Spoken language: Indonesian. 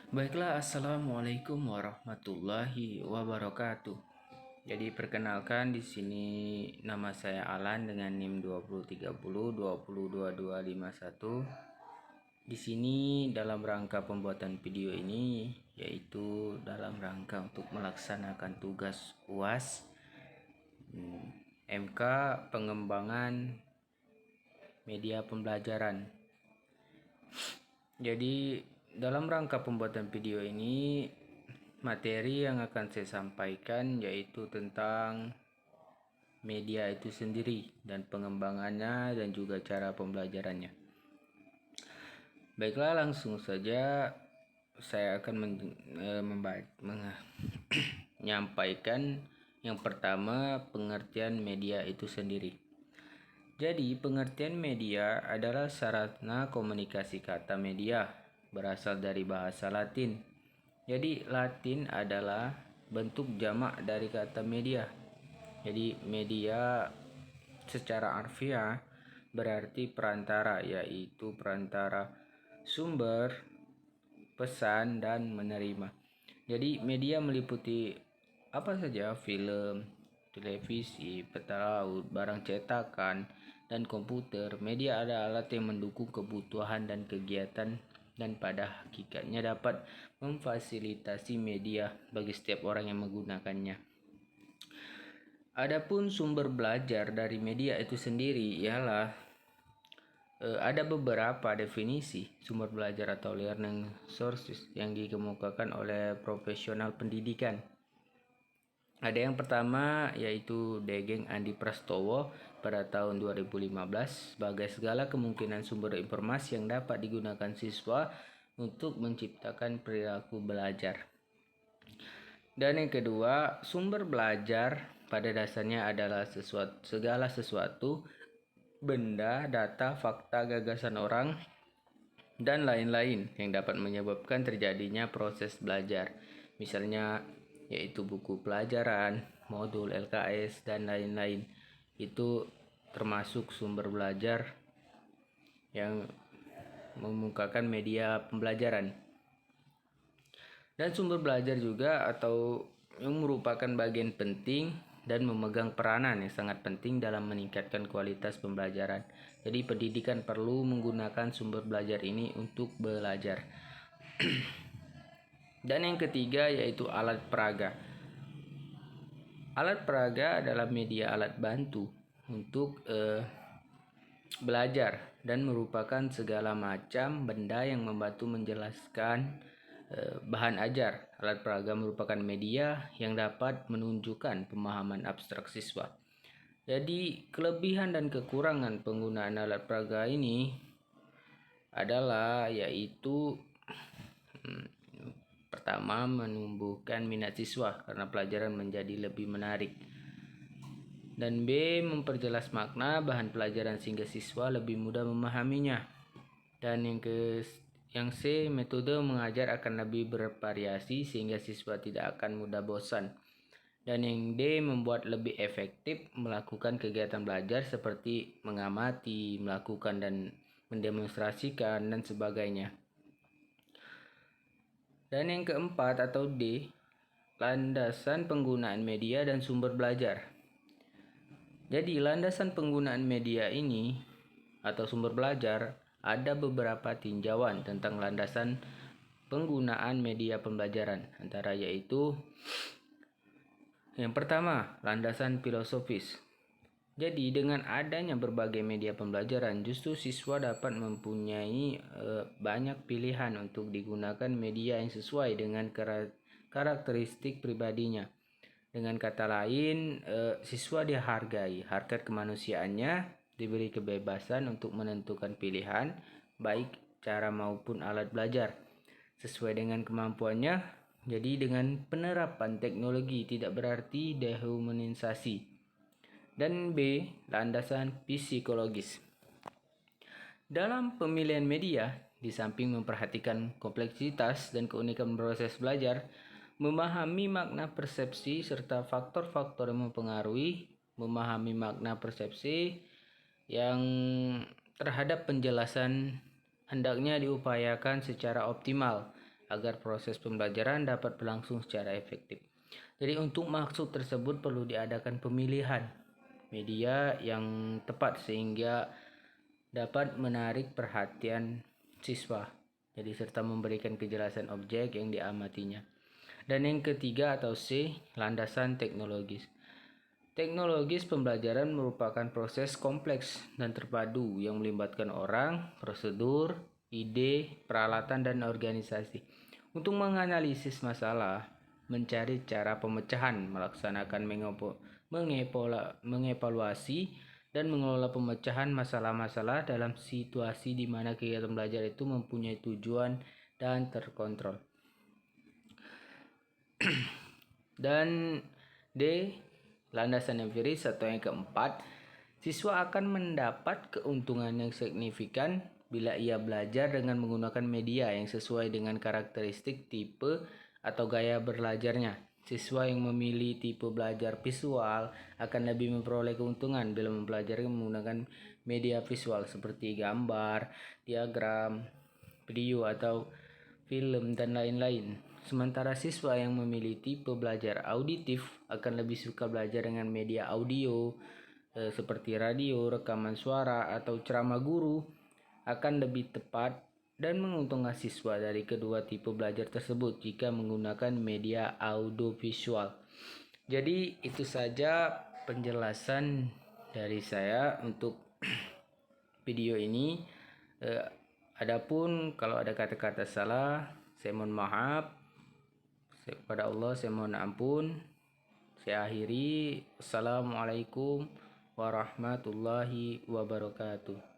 Baiklah, assalamualaikum warahmatullahi wabarakatuh. Jadi perkenalkan di sini nama saya Alan dengan NIM 2030 Di sini dalam rangka pembuatan video ini yaitu dalam rangka untuk melaksanakan tugas UAS MK pengembangan media pembelajaran. Jadi dalam rangka pembuatan video ini materi yang akan saya sampaikan yaitu tentang media itu sendiri dan pengembangannya dan juga cara pembelajarannya. Baiklah, langsung saja saya akan menyampaikan yang pertama, pengertian media itu sendiri. Jadi, pengertian media adalah sarana komunikasi. Kata media berasal dari bahasa Latin. Jadi, Latin adalah bentuk jamak dari kata media. Jadi, media secara harfiah berarti perantara, yaitu perantara sumber, pesan, dan menerima. Jadi, media meliputi apa saja: film, televisi, peta laut, barang cetakan, dan komputer. Media adalah alat yang mendukung kebutuhan dan kegiatan dan pada hakikatnya dapat memfasilitasi media bagi setiap orang yang menggunakannya. Adapun sumber belajar dari media itu sendiri ialah ada beberapa definisi sumber belajar atau learning sources yang dikemukakan oleh profesional pendidikan. Ada yang pertama yaitu Degeng Andi Prastowo pada tahun 2015 sebagai segala kemungkinan sumber informasi yang dapat digunakan siswa untuk menciptakan perilaku belajar. Dan yang kedua, sumber belajar pada dasarnya adalah segala sesuatu, benda, data, fakta, gagasan orang, dan lain-lain yang dapat menyebabkan terjadinya proses belajar. Misalnya yaitu buku pelajaran, modul LKS, dan lain-lain. Itu termasuk sumber belajar yang memukakan media pembelajaran. Dan sumber belajar juga atau yang merupakan bagian penting dan memegang peranan yang sangat penting dalam meningkatkan kualitas pembelajaran. Jadi pendidikan perlu menggunakan sumber belajar ini untuk belajar. Dan yang ketiga yaitu alat peraga. Alat peraga adalah media alat bantu untuk belajar dan merupakan segala macam benda yang membantu menjelaskan bahan ajar. Alat peraga merupakan media yang dapat menunjukkan pemahaman abstrak siswa. Jadi kelebihan dan kekurangan penggunaan alat peraga ini adalah yaitu pertama, menumbuhkan minat siswa karena pelajaran menjadi lebih menarik. Dan B, memperjelas makna bahan pelajaran sehingga siswa lebih mudah memahaminya. Dan yang C, metode mengajar akan lebih bervariasi sehingga siswa tidak akan mudah bosan. Dan yang D, membuat lebih efektif melakukan kegiatan belajar seperti mengamati, melakukan dan mendemonstrasikan dan sebagainya. Dan yang keempat atau D, landasan penggunaan media dan sumber belajar. Jadi landasan penggunaan media ini atau sumber belajar ada beberapa tinjauan tentang landasan penggunaan media pembelajaran, antara yaitu yang pertama, landasan filosofis. Jadi dengan adanya berbagai media pembelajaran, justru siswa dapat mempunyai banyak pilihan untuk digunakan media yang sesuai dengan karakteristik pribadinya. Dengan kata lain, siswa dihargai, harkat kemanusiaannya, diberi kebebasan untuk menentukan pilihan, baik cara maupun alat belajar, sesuai dengan kemampuannya. Jadi dengan penerapan teknologi tidak berarti dehumanisasi. Dan B, landasan psikologis. Dalam pemilihan media, di samping memperhatikan kompleksitas dan keunikan proses belajar, memahami makna persepsi serta faktor-faktor yang mempengaruhi memahami makna persepsi yang terhadap penjelasan hendaknya diupayakan secara optimal agar proses pembelajaran dapat berlangsung secara efektif. Jadi untuk maksud tersebut perlu diadakan pemilihan media yang tepat sehingga dapat menarik perhatian siswa. Jadi serta memberikan kejelasan objek yang diamatinya. Dan yang ketiga atau C, landasan teknologis. Teknologis pembelajaran merupakan proses kompleks dan terpadu yang melibatkan orang, prosedur, ide, peralatan, dan organisasi. Untuk menganalisis masalah, mencari cara pemecahan, melaksanakan mengevaluasi, dan mengelola pemecahan masalah-masalah dalam situasi di mana kegiatan belajar itu mempunyai tujuan dan terkontrol. Dan D, landasan empiris atau yang keempat, siswa akan mendapat keuntungan yang signifikan bila ia belajar dengan menggunakan media yang sesuai dengan karakteristik tipe atau gaya belajarnya. Siswa yang memilih tipe belajar visual akan lebih memperoleh keuntungan bila mempelajari menggunakan media visual seperti gambar, diagram, video atau film, dan lain-lain. Sementara siswa yang memilih tipe belajar auditif akan lebih suka belajar dengan media audio seperti radio, rekaman suara, atau ceramah guru akan lebih tepat dan menguntungkan siswa dari kedua tipe belajar tersebut jika menggunakan media audiovisual. Jadi itu saja penjelasan dari saya untuk video ini. Adapun kalau ada kata-kata salah, saya mohon maaf. Kepada Allah saya mohon ampun. Saya akhiri. Assalamualaikum warahmatullahi wabarakatuh.